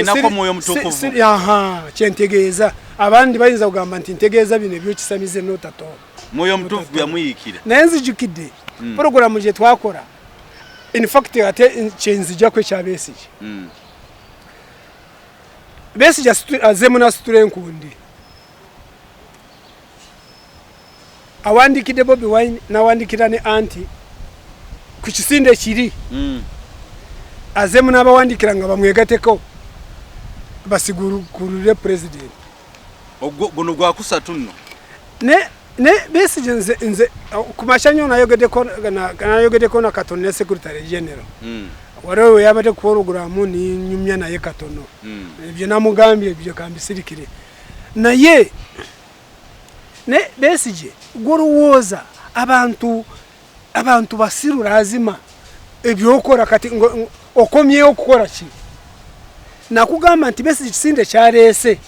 kyentegeeza abandi bayinza kugamba nti ntegeeza bino ebyokisamize notato mwoyo mutuufu yamuyikira naye nzijukidde programu gye twakora in fact ate kyenzijako ekya Besigye Besigye azemu nasitula enkundi awandikidde Bobiwine nawandikira ne anti ku kisinde kiri azemu n'abawandikira nga bamwegateko basigurule president guno gwa kusatu nno ne Besigye nze kumashanyo nayogedeko na Katono ne secretary general waro yabate ku programu ni nyumya naye Katono ebyo namugambye ebyo kambisirikire naye ne Besigye goruwoza abantu basiru lazima ebyo okora kati okomye okukora ki nakugamba nti Besigye kisinde kyarese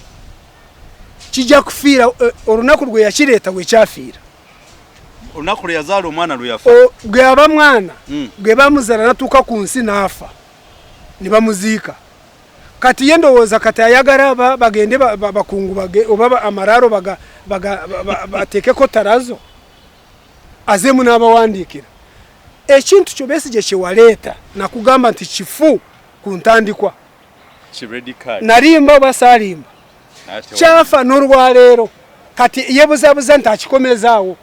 kijja kufiira olunaku lwe yakireta we kyafiira olunaku lwe yazaala omwana lwe yafa gwe aba mwana gwe bamuzala natuuka ku nsi n'afa ne bamuziika kati ye ndowooza kati ayagala bagende bakungu oba amaraaro bateekeko tarazo azemu n'abawandiikira ekintu kyo Besigye kyewaleeta nakugamba nti kifu ku ntandikwa nalimba oba saalimba kyafa n'olwaleero kati yebuzabuza nti akikomezaawo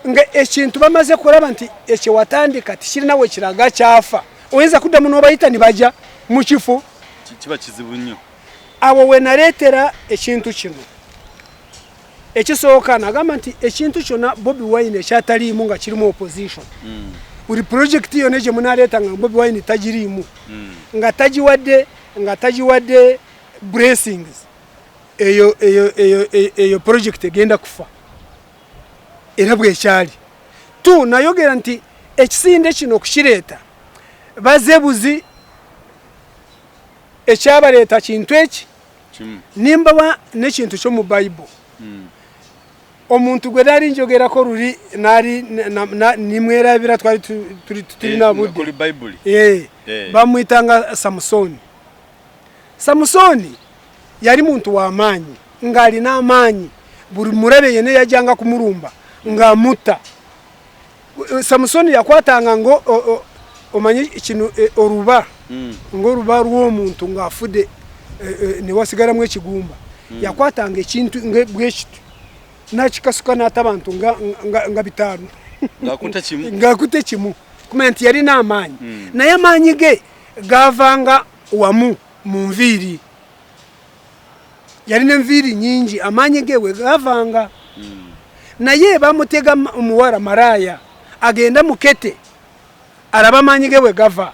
nga ekintu bamaze kulaba nti ekyewatandika tikirina we kiraga kyafa oyinza kuddamu n'obayita ne bajja mu kifu kiba kizibu nnyo awo we naleetera ekintu kino ekisooka nagamba nti ekintu kyonna Bobiwine ekyataliimu nga kirimu opposition buli project yonna gye munaleeta nga Bobiwine tagiriimu nga tagiwadde blessings eyo project egenda kufa era bwekyali tu nayogera nti ekisinde kino okukireeta bazebuzi ekyabaleeta kintu eki nimbawa n'ekintu kyo mu Bible omuntu gwe nali njogerako luli nimwerabira twali tulina budde bamuyitanga Samusoni yali muntu w'amaanyi ng'alina amaanyi buli mulabe yene yajanga kumulumba ng'amutta Samusoni yakwatanga ngo omanyi kino oruba ng'oruba rw'omuntu ng'afudde ne wasigalamu ekigumba yakwatanga ekintu bwekitu nakikasuka n'ata abantu nga bitaano ng'akutte kimu kumanya nti yalina amaanyi naye amaanyi ge gaavanga wamu mu nviiri yalina enviiri nyingi amaanyi ge we gaavanga naye bamutega omuwala maraya agenda mukete araba amaanyi ge we gava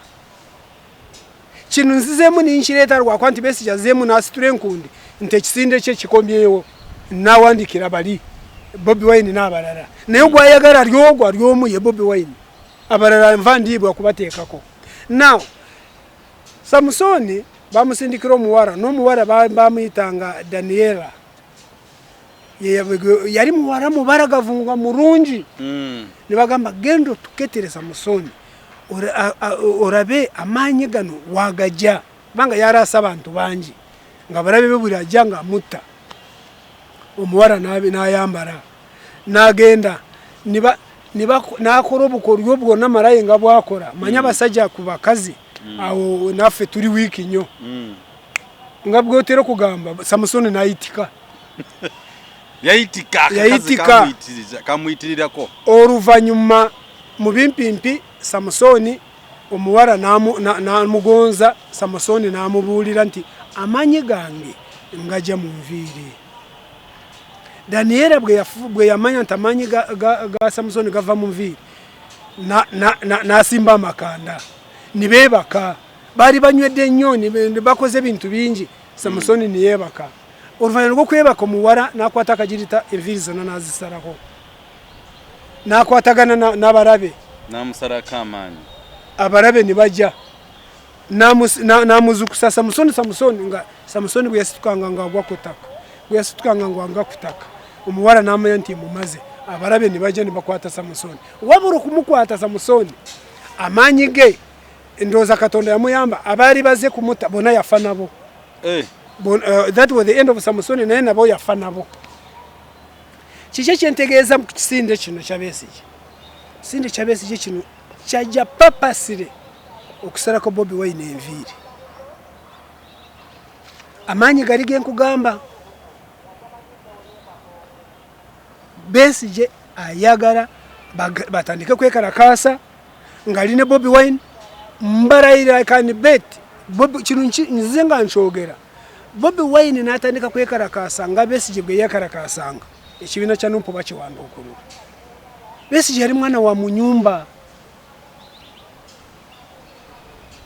kino nzizeemu ninkireeta lwakwa nti Besigye azeemu n'asitula enkundi nti ekisinde kye kikomyewo nawandikira bali Bobiwine n'abalala naye gwayagala lyogwo alyomu ye Bobiwine abalala nva ndiibwa kubateekako now Samusoni bamusindikira omuwala n'omuwala bamuyitanga Daniela yali muwala mubaragavu nga mulungi ne bagamba gendo tuketere Samusoni orabe amaanyi gano wagajja banga yarasa abantu bangi nga barabe buli ajja nga mutta omuwara n'ayambara n'agenda n'akora obukoryo bwonna maraye nga bwakora manya abasajja ku bakazi awo naffe tuli wiiki nnyo nga bwotera okugamba Samusoni n'ayitika yayitika kamuyitirirako oluvannyuma mu bimpimpi Samusoni omuwara n'amugonza Samusoni n'amubuulira nti amanyi gange ngajja mu nviiri Daniela bwe yamanya nti amanyi ga Samusoni gava mu nviiri n'asimba amakanda nibeebaka baali banywedde nnyo bakoze ebintu bingi Samusoni niyeebaka oluvannyuma lw'okwebaka omuwala n'akwata akagirita enviiri zonna n'azisalako n'akwatagana n'abarabe n'amusarako amaanyi abarabe ne bajja n'amuzukusa Samusoni nga Samusoni bwe yasitukanga nga agwa ku ttaka bwe yasitukanga nga anga ku ttaka omuwala n'amanya nti mumaze abarabe ne bajja ne bakwata Samusoni wabula okumukwata Samusoni amaanyi ge ndowooza Katonda yamuyamba abaali baze kumutta bonna yafa nabo that was the end of Samusoni naye nabo yafa nabo kiki kyentegeeza mu kisinde kino kya Besigye kisinde kya Besigye kino kyajja papasire okusalako Bobiwine enviiri amaanyi gali genkugamba Besigye ayagala batandike kwekalakaasa ngali ne Bobiwine mbarayira kan bet kino nzize nga nkyogera Bobiwine n'atandika kwekalakaasa nga Besigye bwe yakalakaasanga ekibiina kya NUP bakiwanduukulula Besigye yali mwana wa munyumba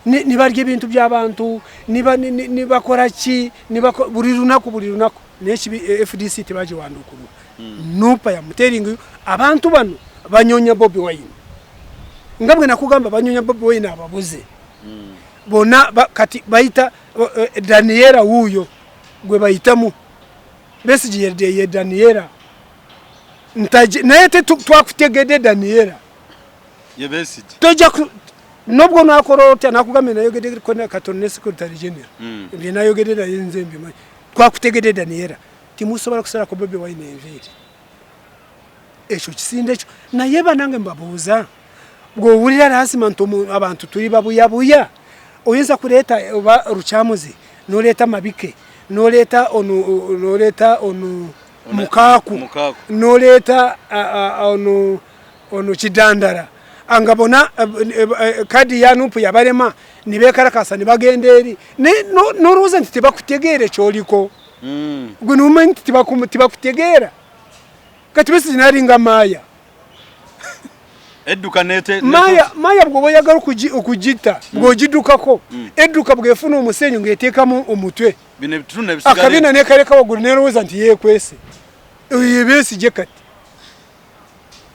nibarya ebintu by'abantu nibakora ki buli lunaku n'ekibi FDC tebagiwanduukulula NUP yamuteringa abantu bano banyonya Bobiwine nga bwe nakugamba banyonya Bobiwine ababuze bona kati bayita Daniela wuyo gwe bayitamu Besigye ye Daniela naye twakutegedde Daniela ye Besigye tojja nobwo nakora otya nakugambye nayogedde Katonda ne Secretary General ebyo nayogedde naye nze mbimanyi twakutegedde Daniela timusobola kusalako Bobiwine enviiri ekyo kisinde ekyo naye banange mbabuuza bw'owulira lazima nti abantu tuli babuyabuya oyinza kuleeta oba Rukyamuzi n'oleeta Mabike n'oleeta ono Mukaaku n'oleeta ono Kidandala anga bona kadi ya NUP yabalema nibekalakasa nibagenda eri n'olowooza nti tebakutegeera ekyoliko gwe n'omanyi nti tebakutegeera kati Besigye nalinga Maaya edduka nete Maaya bw'oba oyagala okugita bw'ogiddukako edduka bw'efuna omusenyu ng'eteekamu omutwe akabina nekaleka waggulu nerowooza nti yeekwese ye Besigye kati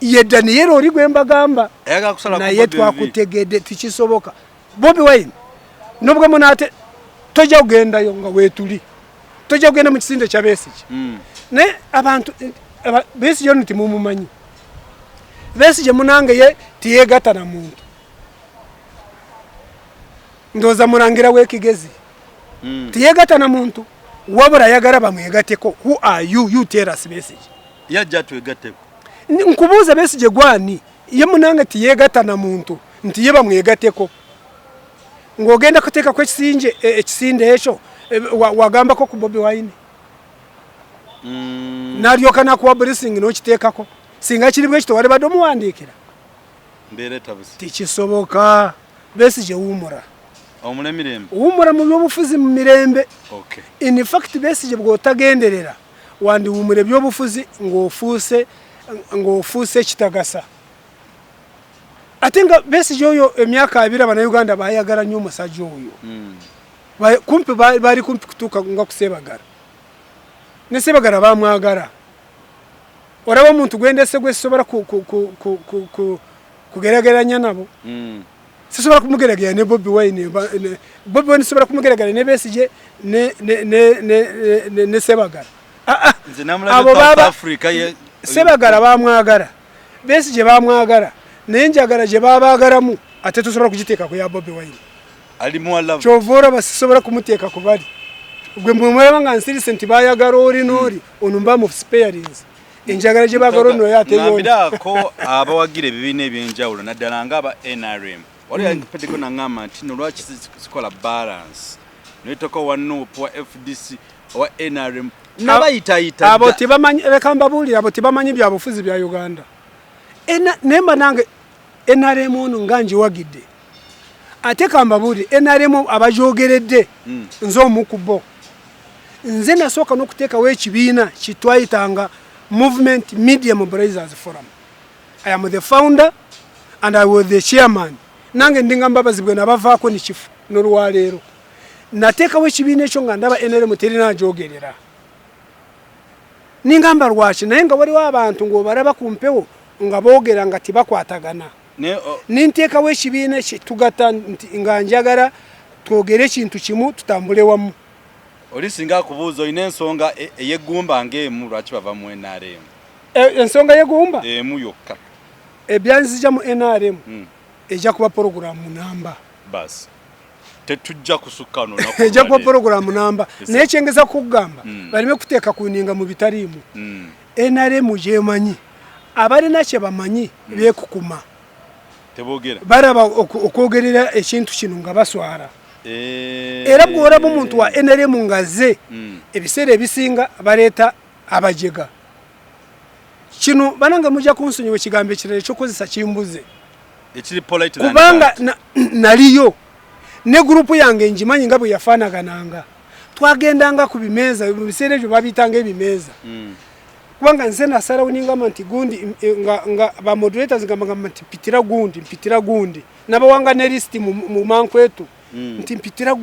ye Daniela oli gwe mbagamba naye twakutegedde tikisoboka Bobiwine nobwe munate tojja kugendayo nga weetuli tojja kugenda mu kisinde kya Besigye naye abantu Besigye ono timumumanyi Besigye munange ye tiyeegatta na muntu ndowooza mulangira w'ekigezi tiyeegatta na muntu wabula ayagala bamwegateko who are you tell us Besigye yajja twegatteko nkubuuza Besigye gwani ye munange tiyeegatta na muntu nti ye bamwegateko ng'ogenda kuteekako ekisinde ekyo wagambako ku Bobiwine n'alyoka nakuwa blessing n'okiteekako singa kiri bwe kityo wali badde omuwandiikira tikisoboka Besigye wuumura wuumura mu byobufuzi mu mirembe in fact Besigye bw'otagenderera wandiwuumura ebyobufuzi ng'ofuuse kitagasa ate nga Besigye oyo emyaka 2 Abannayuganda bayagala nnyo omusajja oyo kumpi baali kumpi kutuuka nga ku Sebagala ne Sebagala bamwagala oraba omuntu gwendese gwe sisobola kugerageranya nabo sisobola kumugeraganya ne Bobiwine sisobola kumugeraganya ne Besigye ne Sebagala abo baba Sebagala bamwagala Besigye bamwagala naye njagala gye babaagalamu ate tusobola kugiteeka ku ya Bobiwine ali muwalavu kyova olaba sisobola kumuteeka ku bali gwe mwemwe nga nsirisi nti bayagala oli n'oli onumba mu sparings enjagala gye bagala no yateyo ngambira ko abawagira ebibiina ebyenjawulo naddala ng'aba NRM wali yampedeko nangamba nti no lwaki sikola balance noyitako wa NUP wa FDC wa NRM nabayitayita abo tebamanyi bekambabuulira abo tebamanyi byabufuzi bya Uganda nemba nange NRM ono nga njiwagidde ate kambabuulire NRM abajogeredde nze omu ku bo nze nasooka n'okuteekawo ekibiina kitwayitanga Movement Media Mobilizers Forum. I am the founder and I was the chairman. Nange ndinga mbabazi bwe nabavaako ni chifu n'olwaleero. Nateekawo ekibiina ekyo nga ndaba NRM terina jogerera. Ningamba Lwakyi naye nga waliwo abantu ng'obalaba ku mpewo nga boogera nga tibakwatagana. Ninteekawo ekibiina ekitugatta nga njagala twogere ekintu kimu tutambule wamu. Oli singa kubuuza olina ensonga eyeggumba ng'emu lwaki bava mu NRM? Ensonga yeggumba? Emu yokka. Ebyanzija mu NRM ejja kuba porogulamu namba. Basi. Tetujja kusukka no nakwo. Ejja kuba porogulamu namba. Naye kyengeza kugamba baleme kuteeka kuninga mu bitaliimu. NRM gyemanyi. Abalina kye bamanyi beekukuma. Teboogera. Baraba okwogerera ekintu kino nga baswala. Era bw'olaba omuntu wa NRM ngaze ebiseera ebisinga baleeta abajega kino bananga mujja kunsonyiwa ekigambo ekirala ekyokozesa kimbuze kubanga naliyo ne gurupu yange njimanyi nga bwe yafaanagananga twagendanga ku bimeeza mu biseera ebyo babiyitanga ebimeeza kubanga nze nasalawo ningamba nti gundi nga ba moderators ngamba nti mpitira gundi nabawanga ne list mu mankwetu nti mpitira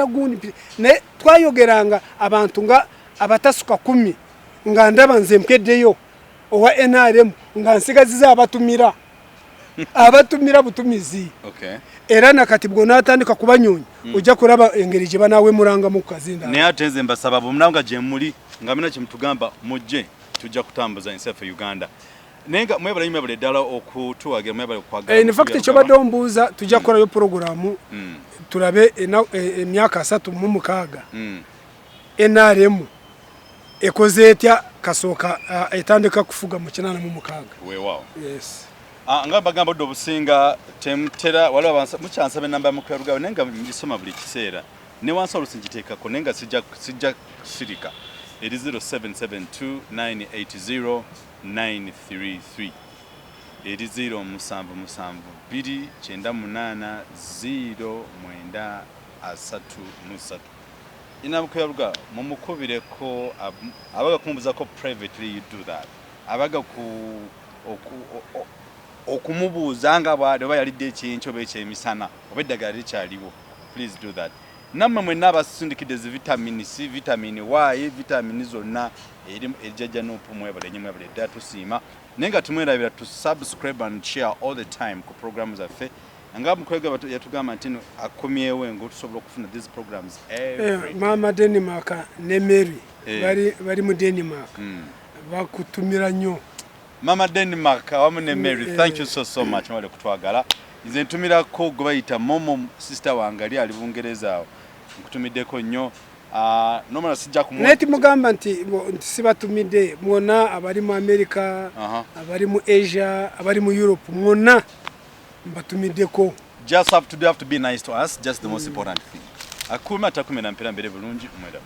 gundi ne twayogeranga abantu nga abatasuka 10 nga ndaba nze mkeddeyo owa NRM nga nsigaziza abatumira butumizi era nakati bwo natandika kubanyonya ojja kulaba engeri gye banawe muranga mu kazinda ne atenze mbasaba bumulanga gye muli ngamina kimtugamba mujje tujja kutambuza ensefe Uganda nenga mwebala yimebale dala okutuwagira mwebale kwagala in fact ekyo badde ombuuza tujja kukola yo programu tulabe emyaka 3 mu mukaaga NRM ekoze etya kasooka etandika kufuga mu 8 mu mukaaga weewaawo yes ngamba gamba do businga temtera wala abansa muchansabe namba mu Byarugaba nenga ngisoma buli kiseera ne wansa olusinjiteeka ko nenga sijja sirika it is 0772980933 it is 0779080933 ina mu Byarugaba mumukubireko abaga kumbuza ko privately you do that abaga ku okumubuuza nga bwali oba yalidde ekintu oba ekyemisana oba eddagala likyaliwo please do that nammwe mwenna abasindikidde zi vitamin C vitamin Y vitamin zonna eri Jajja NUP mwebale ddala tusiima naye nga tumwerabira tu subscribe and share all the time ku programs zaffe nga mukwega yatugamba nti akomyewo engo tusobola okufuna these programs every mama Denmark ne Mary bali mu Denmark bakutumira nnyo Mama Denmark wamu ne Mary thank you so much mwale kutwagala nze ntumirako gwe bayita momo sister wange ali Bungereza awo nkutumiddeko nnyo nomala sijja kumwe neti mugamba nti sibatumidde mwona abali mu America abali mu Asia abali mu Europe mwona mbatumiddeko just have to be nice to us just the most important thing akuma takumena mpira mbere bulungi umwera